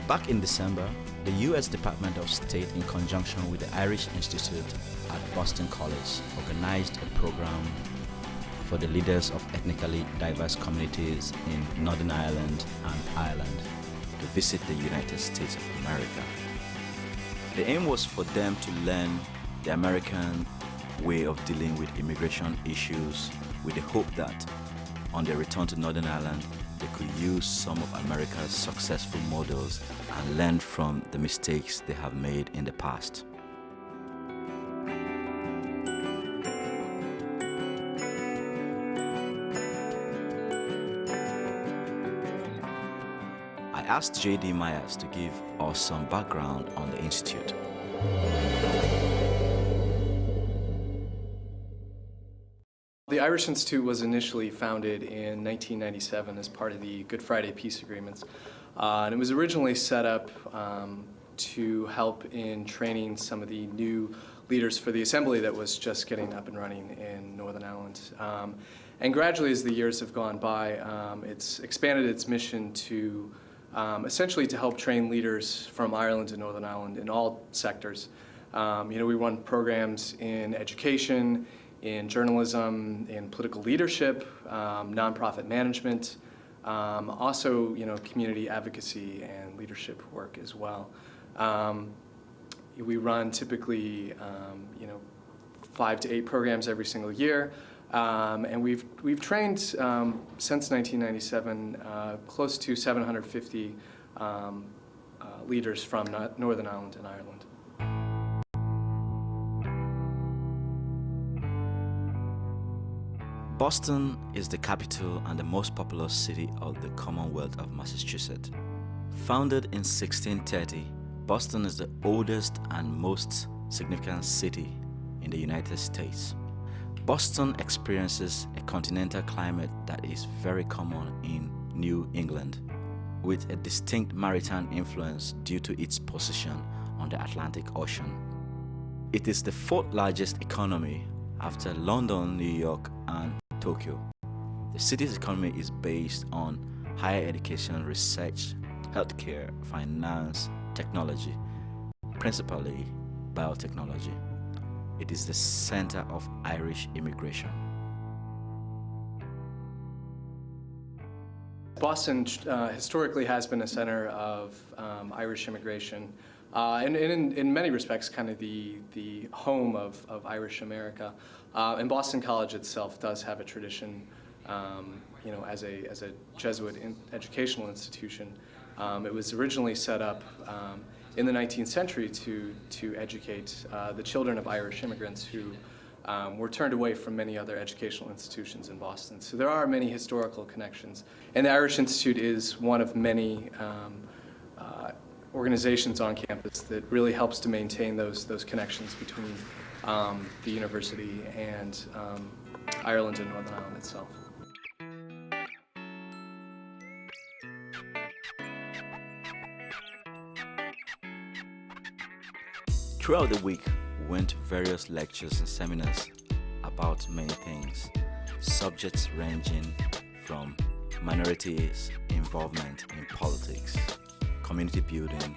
Back in December, the U.S. Department of State, in conjunction with the Irish Institute at Boston College, organized a program for the leaders of ethnically diverse communities in Northern Ireland and Ireland to visit the United States of America. The aim was for them to learn the American way of dealing with immigration issues, with the hope that on their return to Northern Ireland, they could use some of America's successful models and learn from the mistakes they have made in the past. I asked J.D. Myers to give us some background on the Institute. The Irish Institute was initially founded in 1997 as part of the Good Friday Peace Agreements. And it was originally set up to help in training some of the new leaders for the Assembly that was just getting up and running in Northern Ireland. And gradually, as the years have gone by, it's expanded its mission to essentially to help train leaders from Ireland and Northern Ireland in all sectors. We run programs in education, in journalism, in political leadership, nonprofit management, also community advocacy and leadership work as well. We run typically 5 to 8 programs every single year, and we've trained since 1997 close to 750 leaders from Northern Ireland and Ireland. Boston is the capital and the most populous city of the Commonwealth of Massachusetts. Founded in 1630, Boston is the oldest and most significant city in the United States. Boston experiences a continental climate that is very common in New England, with a distinct maritime influence due to its position on the Atlantic Ocean. It is the 4th largest economy after London, New York, and Tokyo. The city's economy is based on higher education, research, healthcare, finance, technology, principally biotechnology. It is the center of Irish immigration. Boston historically has been a center of Irish immigration, and in many respects kind of the home of Irish America. And Boston College itself does have a tradition, as a Jesuit educational institution. It was originally set up in the 19th century to educate the children of Irish immigrants who were turned away from many other educational institutions in Boston. So there are many historical connections. And the Irish Institute is one of many organizations on campus that really helps to maintain those connections between the university and Ireland and Northern Ireland itself. Throughout the week, we went to various lectures and seminars about many things, subjects ranging from minorities' involvement in politics, community building,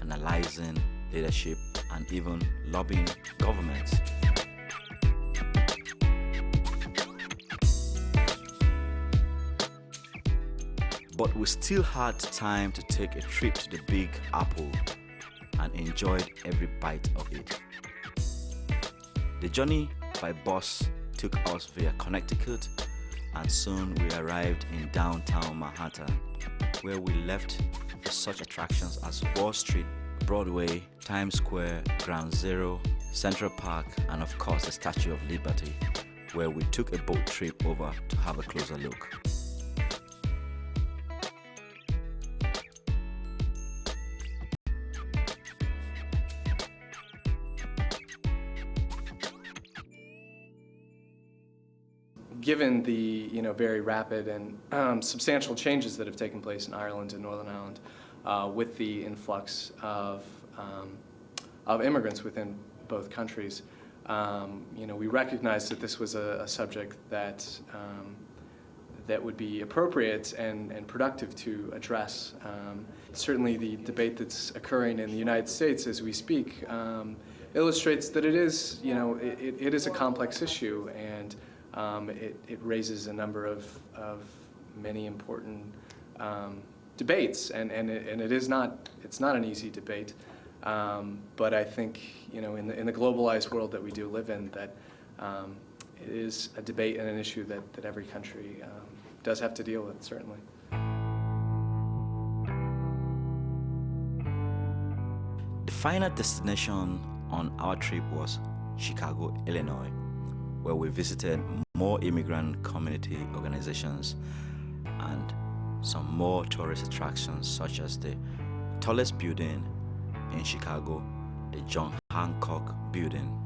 analyzing leadership, and even lobbying governments. But we still had time to take a trip to the Big Apple and enjoyed every bite of it. The journey by bus took us via Connecticut, and soon we arrived in downtown Manhattan, where we left for such attractions as Wall Street, Broadway, Times Square, Ground Zero, Central Park, and of course the Statue of Liberty, where we took a boat trip over to have a closer look. Given the very rapid and substantial changes that have taken place in Ireland and Northern Ireland, with the influx of immigrants within both countries, we recognized that this was a subject that that would be appropriate and productive to address. Certainly the debate that's occurring in the United States as we speak illustrates that it is, it is a complex issue, and it raises a number of many important debates, and it is not, it's not an easy debate, but I think, in the globalized world that we do live in, that it is a debate and an issue that every country does have to deal with, certainly. The final destination on our trip was Chicago, Illinois, where we visited more immigrant community organizations and some more tourist attractions, such as the tallest building in Chicago, the John Hancock Building.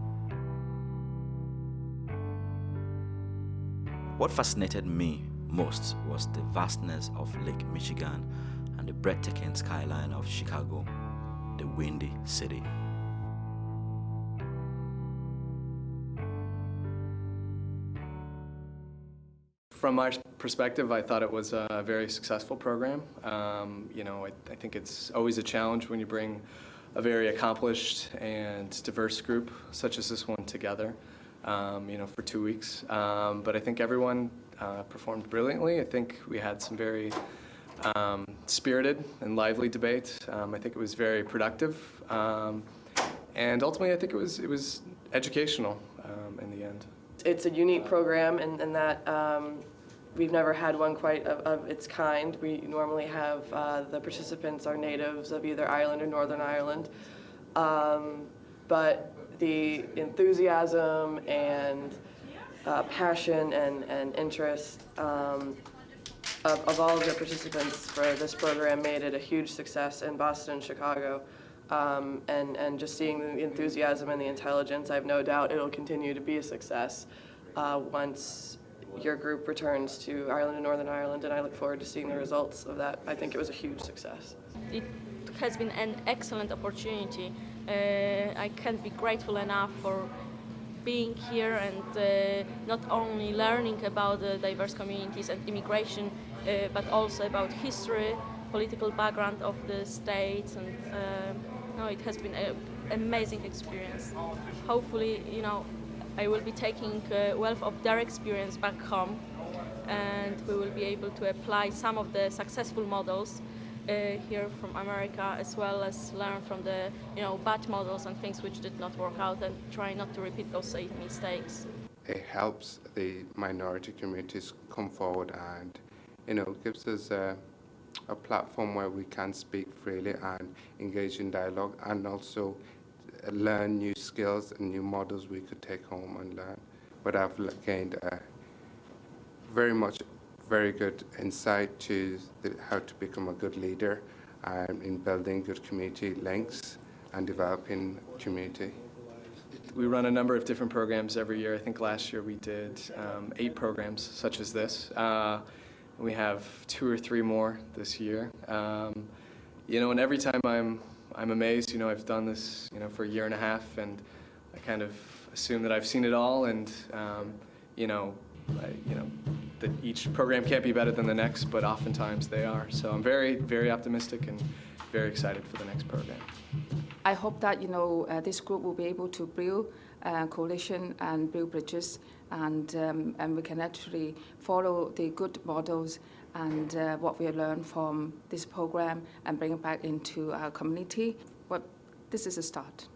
What fascinated me most was the vastness of Lake Michigan and the breathtaking skyline of Chicago, the Windy City. From my perspective, I thought it was a very successful program. I think it's always a challenge when you bring a very accomplished and diverse group such as this one together, for 2 weeks. But I think everyone performed brilliantly. I think we had some very spirited and lively debate. I think it was very productive, and ultimately, I think it was educational in the end. It's a unique program in that we've never had one quite of its kind. We normally have the participants are natives of either Ireland or Northern Ireland, but the enthusiasm and passion and interest of all of the participants for this program made it a huge success in Boston and Chicago. And just seeing the enthusiasm and the intelligence, I have no doubt it'll continue to be a success once your group returns to Ireland and Northern Ireland, and I look forward to seeing the results of that. I think it was a huge success. It has been an excellent opportunity. I can't be grateful enough for being here and not only learning about the diverse communities and immigration, but also about history, political background of the states, and it has been an amazing experience. Hopefully, I will be taking wealth of their experience back home, and we will be able to apply some of the successful models here from America, as well as learn from the bad models and things which did not work out, and try not to repeat those same mistakes. It helps the minority communities come forward and gives us a platform where we can speak freely and engage in dialogue, and also learn new skills and new models we could take home and learn. But I've gained very good insight to how to become a good leader in building good community links and developing community. We run a number of different programs every year. I think last year we did 8 programs such as this. We have 2 or 3 more this year. And every time I'm amazed. I've done this, for a year and a half, and I kind of assume that I've seen it all, and that each program can't be better than the next, but oftentimes they are. So I'm very, very optimistic and very excited for the next program. I hope that this group will be able to build coalition and build bridges, and we can actually follow the good models and what we have learned from this program and bring it back into our community. But this is a start.